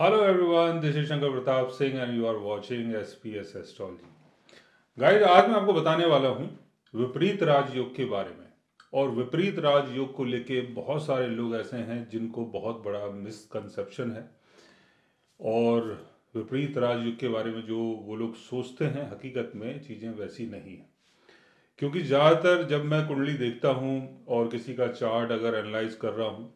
Hello everyone, this is Shankar Pratap Singh and you are watching SPS Astrology. Guys, आज मैं आपको बताने वाला हूँ विपरीत राजयोग के बारे में। और विपरीत राजयोग को लेके बहुत सारे लोग ऐसे हैं जिनको बहुत बड़ा मिसकंसेप्शन है। और विपरीत राजयोग के बारे में जो वो लोग सोचते हैं, हकीकत में चीज़ें वैसी नहीं हैं। क्योंकि ज़्यादातर जब मैं कुंडली देखता हूँ और किसी का चार्ट अगर एनालाइज कर रहा हूँ,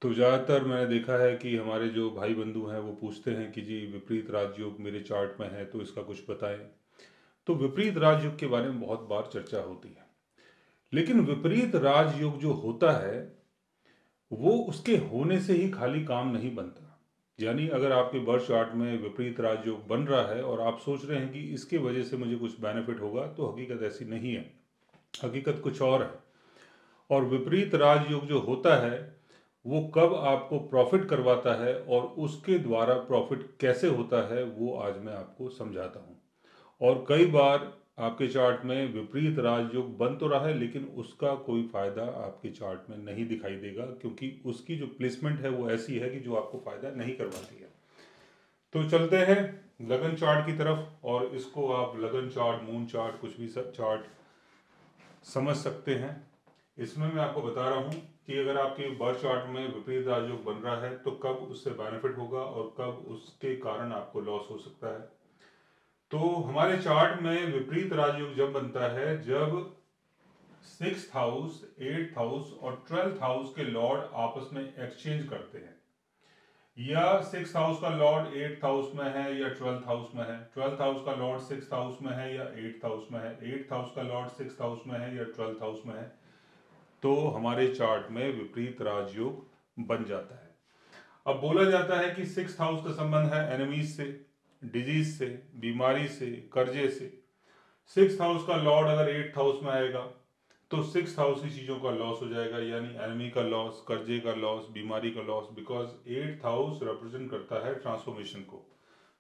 तो ज़्यादातर मैंने देखा है कि हमारे जो भाई बंधु हैं वो पूछते हैं कि जी विपरीत राजयोग मेरे चार्ट में है तो इसका कुछ बताएं। तो विपरीत राजयोग के बारे में बहुत बार चर्चा होती है, लेकिन विपरीत राजयोग जो होता है वो उसके होने से ही खाली काम नहीं बनता। यानी अगर आपके बर्थ चार्ट में विपरीत राजयोग बन रहा है और आप सोच रहे हैं कि इसके वजह से मुझे कुछ बेनिफिट होगा, तो हकीकत ऐसी नहीं है। हकीकत कुछ और है। और विपरीत राजयोग जो होता है वो कब आपको प्रॉफिट करवाता है और उसके द्वारा प्रॉफिट कैसे होता है वो आज मैं आपको समझाता हूँ। और कई बार आपके चार्ट में विपरीत राजयोग बन तो रहा है, लेकिन उसका कोई फायदा आपके चार्ट में नहीं दिखाई देगा, क्योंकि उसकी जो प्लेसमेंट है वो ऐसी है कि जो आपको फायदा नहीं करवाती है। तो चलते हैं लगन चार्ट की तरफ, और इसको आप लगन चार्ट, मून चार्ट, कुछ भी चार्ट समझ सकते हैं। इसमें मैं आपको बता रहा हूँ कि अगर आपके बर्थ चार्ट में विपरीत राजयोग बन रहा है तो कब उससे बेनिफिट होगा और कब उसके कारण आपको लॉस हो सकता है। तो हमारे चार्ट में विपरीत राजयोग जब बनता है जब 6th हाउस, 8th हाउस और 12th हाउस के लॉर्ड आपस में एक्सचेंज करते हैं, या 6th हाउस का लॉर्ड 8th हाउस में है या 12th हाउस में है, 12th हाउस का लॉर्ड 6th हाउस में है या 8th हाउस में है, 8th हाउस का लॉर्ड 6th हाउस में है या 12th हाउस में है, तो हमारे चार्ट में विपरीत राजयोग बन जाता है। अब बोला जाता है कि 6th हाउस का संबंध है एनिमीज से, डिजीज से, बीमारी से, कर्जे से। 6th हाउस का लॉर्ड अगर 8th हाउस में आएगा तो 6th हाउस की चीजों का लॉस हो जाएगा, यानी एनिमी का लॉस, कर्जे का लॉस, बीमारी का loss, because 8th house represent करता है ट्रांसफॉर्मेशन को।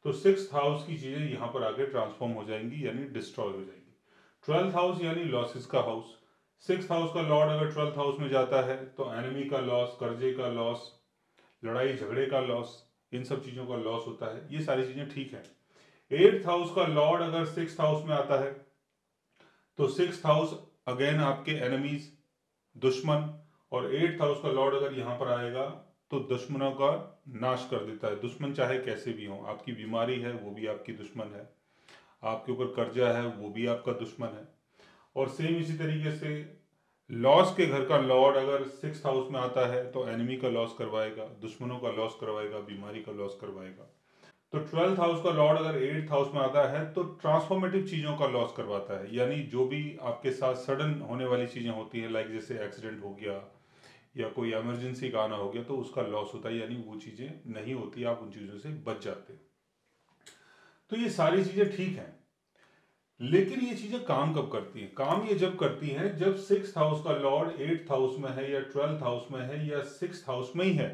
तो 6th हाउस की चीजें यहां पर आके ट्रांसफॉर्म हो जाएंगी, यानी डिस्ट्रॉय हो जाएंगी। 12th हाउस यानी लॉसेस का हाउस। 6th हाउस का लॉर्ड अगर 12th हाउस में जाता है तो एनिमी का लॉस, कर्जे का लॉस, लड़ाई झगड़े का लॉस, इन सब चीजों का लॉस होता है। ये सारी चीजें ठीक है। 8th हाउस का लॉर्ड अगर 6th हाउस में आता है तो 6th हाउस अगेन आपके एनिमीज, दुश्मन, और 8th हाउस का लॉर्ड अगर यहां पर आएगा तो दुश्मनों का नाश कर देता है। दुश्मन चाहे कैसे भी हो, आपकी बीमारी है वो भी आपकी दुश्मन है, आपके ऊपर कर्जा है वो भी आपका दुश्मन है। और सेम इसी तरीके से लॉस के घर का लॉर्ड अगर 6th हाउस में आता है तो एनिमी का लॉस करवाएगा, दुश्मनों का लॉस करवाएगा, बीमारी का लॉस करवाएगा। तो 12th हाउस का लॉर्ड अगर 8th हाउस में आता है तो ट्रांसफॉर्मेटिव चीजों का लॉस करवाता है, यानी जो भी आपके साथ सडन होने वाली चीजें होती हैं, लाइक जैसे एक्सीडेंट हो गया या कोई इमरजेंसी का आना हो गया, तो उसका लॉस होता है, यानी वो चीजें नहीं होती, आप उन चीजों से बच जाते हैं। तो ये सारी चीजें ठीक हैं, लेकिन ये चीजें काम कब करती हैं? काम ये जब करती हैं जब 6th हाउस का लॉर्ड 8th हाउस में है या 12th हाउस में है या 6th हाउस में ही है,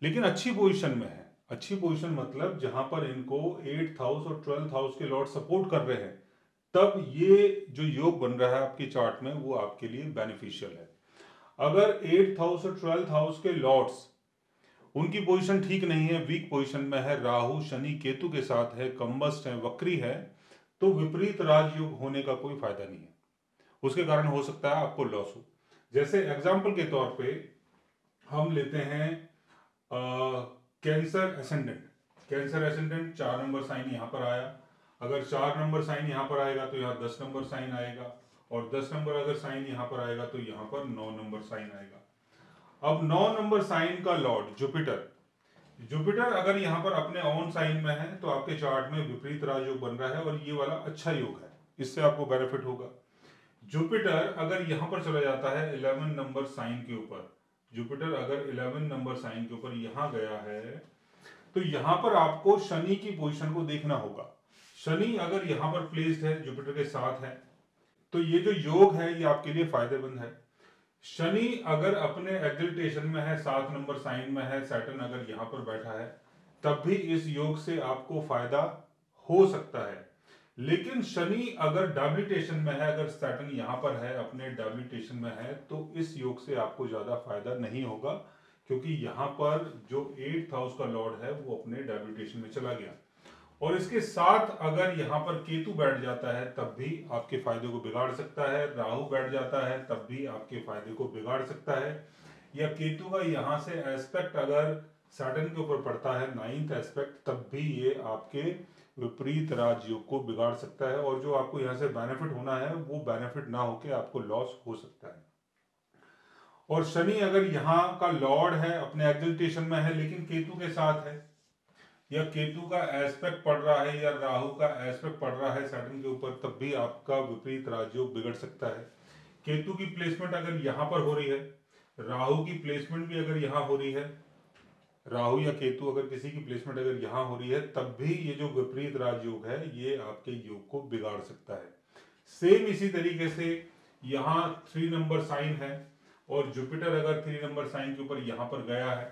लेकिन अच्छी पोजीशन में है। अच्छी पोजीशन मतलब जहां पर इनको 8th हाउस और 12th हाउस के लॉर्ड सपोर्ट कर रहे हैं, तब ये जो योग बन रहा है आपके चार्ट में वो आपके लिए बेनिफिशियल है। अगर 8th हाउस और 12th हाउस के लॉर्ड्स, उनकी पोजीशन ठीक नहीं है, वीक पोजीशन में है, राहु शनि केतु के साथ है, कंबस्ट है, वक्री है, तो विपरीत राजयोग होने का कोई फायदा नहीं है। उसके कारण हो सकता है आपको लॉस हो। जैसे एग्जाम्पल के तौर पे हम लेते हैं cancer ascendant. Cancer ascendant 4 number sign यहां पर आया। अगर 4 नंबर साइन यहां पर आएगा तो यहाँ 10 नंबर साइन आएगा, और 10 नंबर अगर साइन यहां पर आएगा तो यहाँ पर 9 नंबर साइन आएगा। अब 9 नंबर साइन का लॉर्ड जुपिटर, जुपिटर अगर यहाँ पर अपने ऑन साइन में है तो आपके चार्ट में विपरीत राजयोग बन रहा है, और ये वाला अच्छा योग है, इससे आपको बेनिफिट होगा। जुपिटर अगर यहां पर चला जाता है 11 नंबर साइन के ऊपर, जुपिटर अगर 11 नंबर साइन के ऊपर यहां गया है तो यहां पर आपको शनि की पोजीशन को देखना होगा। शनि अगर यहां पर प्लेस्ड है, जुपिटर के साथ है, तो ये जो योग है ये आपके लिए फायदेमंद है। शनि अगर अपने एक्सिलटेशन में है, 7 नंबर साइन में है, सैटर्न अगर यहां पर बैठा है, तब भी इस योग से आपको फायदा हो सकता है। लेकिन शनि अगर डैबिलिटेशन में है, अगर सैटर्न यहां पर है अपने डैबिलिटेशन में है, तो इस योग से आपको ज्यादा फायदा नहीं होगा, क्योंकि यहाँ पर जो 8th हाउस का लॉर्ड है वो अपने डेबिलिटेशन में चला गया। और इसके साथ अगर यहाँ पर केतु बैठ जाता है तब भी आपके फायदे को बिगाड़ सकता है, राहु बैठ जाता है तब भी आपके फायदे को बिगाड़ सकता है, या केतु का यहाँ से एस्पेक्ट अगर सैटर्न के ऊपर पड़ता है 9th एस्पेक्ट, तब भी ये आपके विपरीत राजयोग को बिगाड़ सकता है, और जो आपको यहाँ से बेनिफिट होना है वो बेनिफिट ना होके आपको लॉस हो सकता है। और शनि अगर यहाँ का लॉर्ड है अपने एक्सल्टेशन में है लेकिन केतु के साथ है, या केतु का एस्पेक्ट पड़ रहा है या राहु का एस्पेक्ट पड़ रहा है सैटर्न के ऊपर, तब भी आपका विपरीत राजयोग बिगड़ सकता है। केतु की प्लेसमेंट अगर यहाँ पर हो रही है, राहु की प्लेसमेंट भी अगर यहाँ हो रही है, राहु या केतु अगर किसी की प्लेसमेंट अगर यहाँ हो रही है, तब भी ये जो विपरीत राजयोग है ये आपके योग को बिगाड़ सकता है। सेम इसी तरीके से यहाँ 3 नंबर साइन है और जुपिटर अगर 3 नंबर साइन के ऊपर यहाँ पर गया है,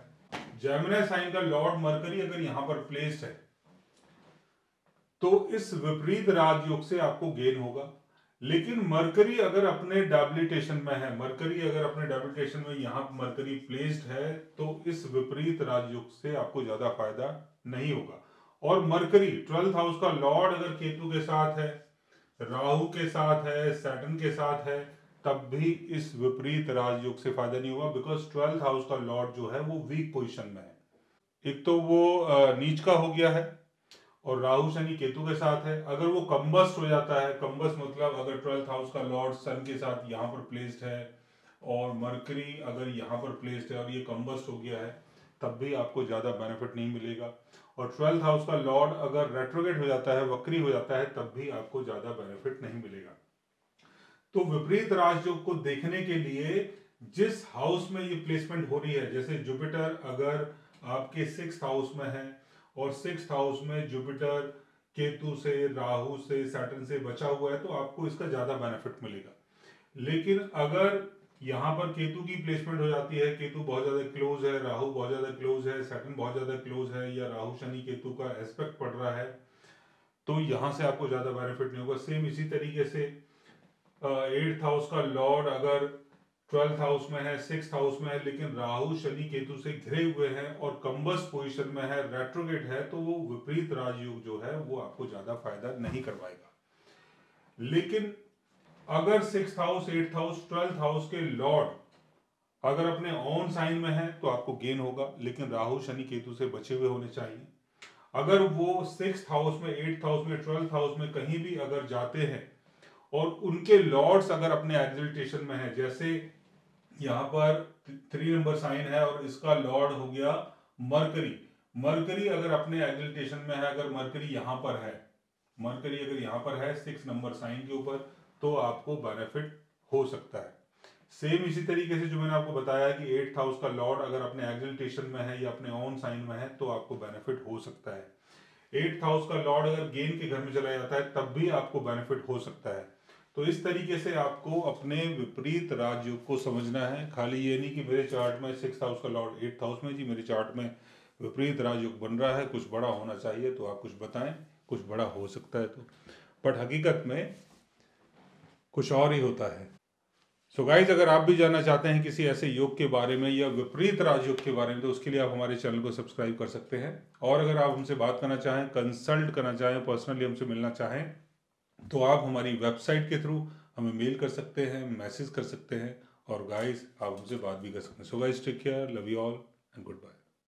जेमिनी साइन का लॉर्ड मरकरी अगर यहां पर प्लेस्ड है, तो इस विपरीत राजयोग से आपको गेन होगा। लेकिन मरकरी अगर अपने डेबिलिटेशन में है, मरकरी अगर अपने डेबिलिटेशन में यहां मरकरी प्लेस्ड है, तो इस विपरीत राजयोग से आपको ज्यादा फायदा नहीं होगा। और मरकरी 12th हाउस का लॉर्ड अगर केतु के साथ है, राहु के साथ है, सैटर्न के साथ है, तब भी इस विपरीत राजयोग से फायदा नहीं हुआ, बिकॉज 12th हाउस का लॉर्ड जो है वो वीक पोजीशन में है। एक तो वो नीच का हो गया है और राहु शनि केतु के साथ है। अगर वो कंबस्ट हो जाता है, कंबस्ट मतलब अगर 12th हाउस का लॉर्ड सन के साथ यहाँ पर प्लेस्ड है और मरकरी अगर यहाँ पर प्लेस्ड है और ये कंबस्ट हो गया है, तब भी आपको ज्यादा बेनिफिट नहीं मिलेगा। और 12th हाउस का लॉर्ड अगर रेट्रोगेट हो जाता है, वक्री हो जाता है, तब भी आपको ज्यादा बेनिफिट नहीं मिलेगा। तो विपरीत राजयोग को देखने के लिए जिस हाउस में ये प्लेसमेंट हो रही है, जैसे जुपिटर अगर आपके 6th हाउस में है और 6th हाउस में जुपिटर केतु से, राहु से, सैटर्न से बचा हुआ है, तो आपको इसका ज्यादा बेनिफिट मिलेगा। लेकिन अगर यहाँ पर केतु की प्लेसमेंट हो जाती है, केतु बहुत ज्यादा क्लोज है, राहु बहुत ज्यादा क्लोज है, सैटर्न बहुत ज्यादा क्लोज है, या राहु शनि केतु का एस्पेक्ट पड़ रहा है, तो यहां से आपको ज्यादा बेनिफिट नहीं होगा। सेम इसी तरीके से 8th हाउस का लॉर्ड अगर 12th हाउस में है, 6th हाउस में है, लेकिन राहु शनि केतु से घिरे हुए हैं और कंबस्ट पोजीशन में है, रेट्रोगेट है, तो वो विपरीत राजयोग जो है वो आपको ज्यादा फायदा नहीं करवाएगा। लेकिन अगर 6th house, 8th house, 12th house के लॉर्ड अगर अपने ऑन साइन में है तो आपको गेन होगा, लेकिन राहु शनि केतु से बचे हुए होने चाहिए। अगर वो 6th हाउस में, 8th हाउस में, 12th हाउस में कहीं भी अगर जाते हैं और उनके लॉर्ड्स अगर अपने एक्सल्टेशन में है, जैसे यहाँ पर 3 नंबर साइन है और इसका लॉर्ड हो गया मरकरी, मरकरी अगर अपने एक्सल्टेशन में है, अगर मरकरी यहाँ पर है, मरकरी अगर यहाँ पर है 6 नंबर साइन के ऊपर, तो आपको बेनिफिट हो सकता है। सेम इसी तरीके से जो मैंने आपको बताया कि 8th हाउस का लॉर्ड अगर अपने एक्सल्टेशन में है या अपने ऑन साइन में है, तो आपको बेनिफिट हो सकता है। 8th हाउस का लॉर्ड अगर गेन के घर में चला जाता है, तब भी आपको बेनिफिट हो सकता है। तो इस तरीके से आपको अपने विपरीत राजयोग को समझना है। खाली ये नहीं कि मेरे चार्ट में 6th हाउस का लॉर्ड 8th हाउस में, जी मेरे चार्ट में विपरीत राजयोग बन रहा है, कुछ बड़ा होना चाहिए, तो आप कुछ बताएं, कुछ बड़ा हो सकता है तो, बट हकीकत में कुछ और ही होता है। सो गाइज, अगर आप भी जानना चाहते हैं किसी ऐसे योग के बारे में या विपरीत राजयोग के बारे में, तो उसके लिए आप हमारे चैनल को सब्सक्राइब कर सकते हैं। और अगर आप हमसे बात करना चाहें, कंसल्ट करना चाहें, पर्सनली हमसे मिलना चाहें, तो आप हमारी वेबसाइट के थ्रू हमें मेल कर सकते हैं, मैसेज कर सकते हैं, और गाइस आप हमसे बात भी कर सकते हैं। So guys, take care, love you all and good bye.